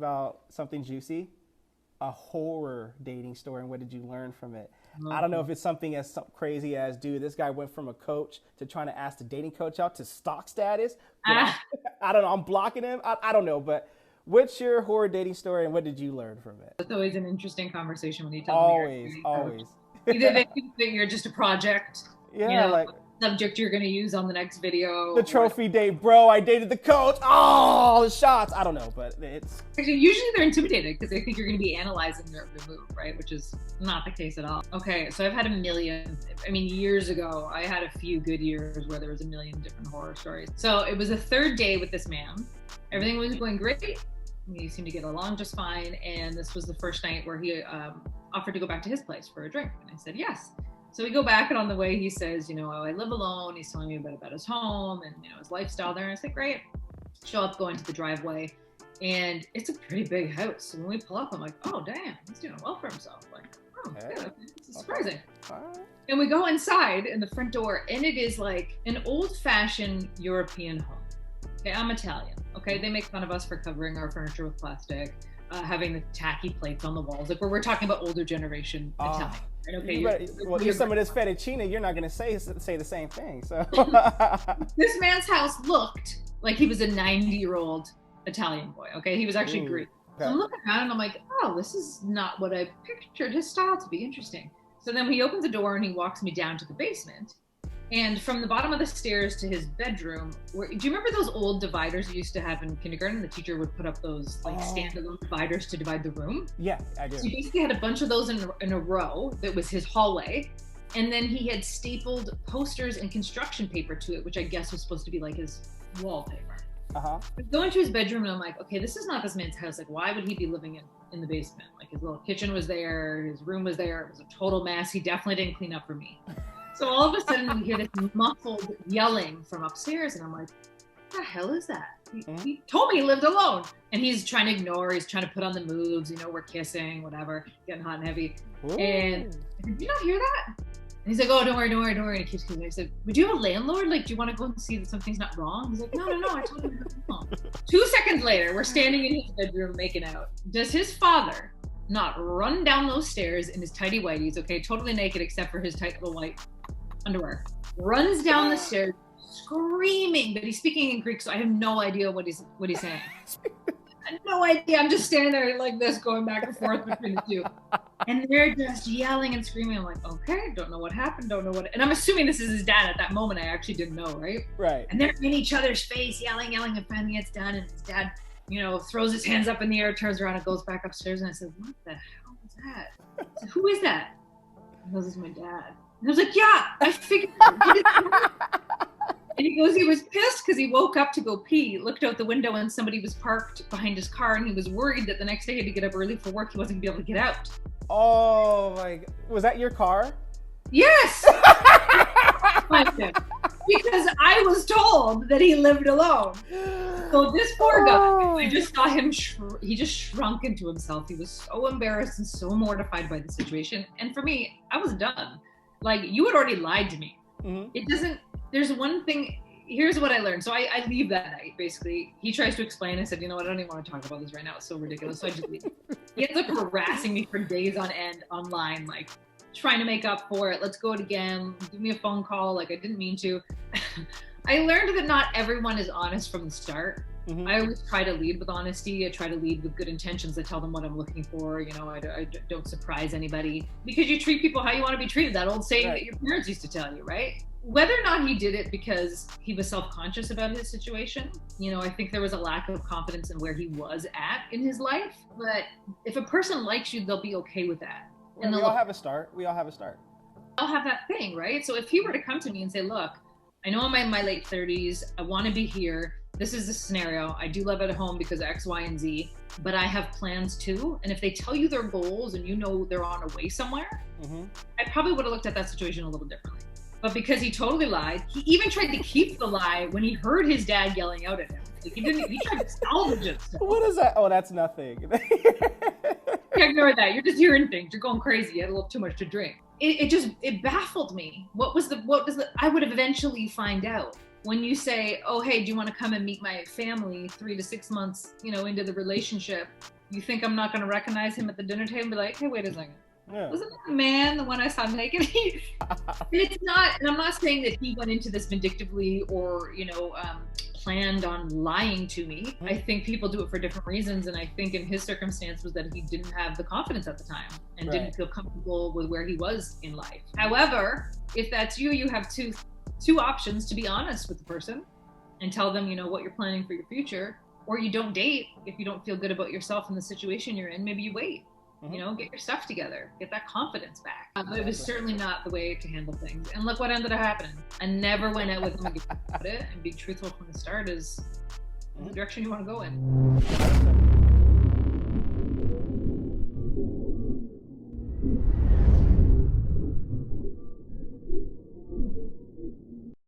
about something juicy, a horror dating story, and what did you learn from it? I don't know Okay. if it's something as crazy as, dude, this guy went from a coach to trying to ask the dating coach out to stock status, but Ah, I don't know, I'm blocking him. I don't know, but what's your horror dating story and what did you learn from it? that's always an interesting conversation when you tell them you're a Always, dating coach. always. Either they think that you're just a project, you Yeah, know, like subject you're going to use on the next video, the or trophy date, bro. I dated the coach. Oh, the shots. I don't know, but it's actually, usually they're intimidated because they think you're going to be analyzing their move, right? Which is not the case at all. Okay, so I've had a million. I mean, years ago, I had a few good years where there was a million different horror stories. So it was a third day with this man. Everything was going great. We seemed to get along just fine. And this was the first night where he offered to go back to his place for a drink. And I said, yes. So we go back, and on the way, he says, you know, oh, I live alone. He's telling me about his home and, you know, his lifestyle there. And I said, great. Show up, go into the driveway, and it's a pretty big house. So when we pull up, I'm like, oh, damn, he's doing well for himself. Like, oh, hey, good. This is okay. surprising. All right. And we go inside in the front door, and it is like an old-fashioned European home. Okay, I'm Italian. Okay, they make fun of us for covering our furniture with plastic, having the tacky plates on the walls. Like, we're talking about older generation Italian. And okay, Well, you're some of this fettuccine. You're not gonna say the same thing. So this man's house looked like he was a 90-year-old Italian boy. Okay, he was actually Ooh, Greek. So okay. I'm looking around and I'm like, oh, this is not what I pictured his style to be. Interesting. So then he opens the door and he walks me down to the basement. And from the bottom of the stairs to his bedroom, do you remember those old dividers you used to have in kindergarten? The teacher would put up those like standalone dividers to divide the room. Yeah, I do. So he basically had a bunch of those in a row that was his hallway. And then he had stapled posters and construction paper to it, which I guess was supposed to be like his wallpaper. Uh-huh. I go into his bedroom and I'm like, okay, this is not this man's house. Like, why would he be living in the basement? Like, his little kitchen was there, his room was there. It was a total mess. He definitely didn't clean up for me. So all of a sudden we hear this muffled yelling from upstairs, and I'm like, what the hell is that? He told me he lived alone. And he's trying to ignore, he's trying to put on the moves, you know, we're kissing, whatever, getting hot and heavy. Ooh. And I said, did you not hear that? And he's like, oh, don't worry. And he keeps kissing me. I said, would you have a landlord? Like, do you want to go and see that something's not wrong? He's like, no, I told him it's wrong. 2 seconds later, we're standing in his bedroom making out. Does his father not run down those stairs in his tidy whities, okay, totally naked except for his tight little white underwear, runs down the stairs screaming, but he's speaking in Greek, so I have no idea what he's saying. I have no idea. I'm just standing there like this, going back and forth between the two. And they're just yelling and screaming. I'm like, okay, don't know what happened, don't know what. And I'm assuming this is his dad at that moment. I actually didn't know, right? Right. And they're in each other's face, yelling, and finally it's done. And his dad, you know, throws his hands up in the air, turns around and goes back upstairs. And I said, what the hell is that? I said, who is that? He goes, it's my dad. And I was like, yeah, I figured. And he goes, he was pissed because he woke up to go pee, looked out the window, and somebody was parked behind his car, and he was worried that the next day he had to get up early for work. He wasn't going to be able to get out. Oh my God. Was that your car? Yes! Because I was told that he lived alone. So this poor guy, I just saw him, he just shrunk into himself. He was so embarrassed and so mortified by the situation. And for me, I was done. Like, you had already lied to me. Mm-hmm. It doesn't, there's one thing, here's what I learned. So I leave that night, basically. He tries to explain. I said, you know what, I don't even want to talk about this right now. It's so ridiculous. So I just leave. He ends up harassing me for days on end online, like trying to make up for it. Let's go it again. Give me a phone call. Like, I didn't mean to. I learned that not everyone is honest from the start. Mm-hmm. I always try to lead with honesty. I try to lead with good intentions. I tell them what I'm looking for. You know, I don't surprise anybody, because you treat people how you want to be treated. That old saying that your parents used to tell you, right? Whether or not he did it because he was self-conscious about his situation, you know, I think there was a lack of confidence in where he was at in his life. But if a person likes you, they'll be okay with that. Well, we all have a start. I'll have that thing, right? So if he were to come to me and say, look, I know I'm in my late 30s. I want to be here. This is the scenario. I do live at home because of X, Y, and Z, but I have plans too. And if they tell you their goals and you know they're on a way somewhere, I probably would have looked at that situation a little differently. But because he totally lied, he even tried to keep the lie when he heard his dad yelling out at him. Like, he tried to salvage it. What is that? Oh, that's nothing. Ignore that. You're just hearing things. You're going crazy. You had a little too much to drink. It baffled me. What was the, I would have eventually find out. when you say, oh, hey, do you want to come and meet my family 3 to 6 months, into the relationship, you think I'm not going to recognize him at the dinner table and be like, hey, wait a second. Yeah. Wasn't that man the one I saw naked? It's not, and I'm not saying that he went into this vindictively or, planned on lying to me. I think people do it for different reasons, and I think in his circumstance was that he didn't have the confidence at the time and didn't feel comfortable with where he was in life. However, if that's you, you have two options: to be honest with the person and tell them, what you're planning for your future, or you don't date if you don't feel good about yourself and the situation you're in. Maybe you wait. Get your stuff together, get that confidence back. But it was certainly not the way to handle things. And look what ended up happening. I never went out with him about it, and being truthful from the start is the direction you want to go in.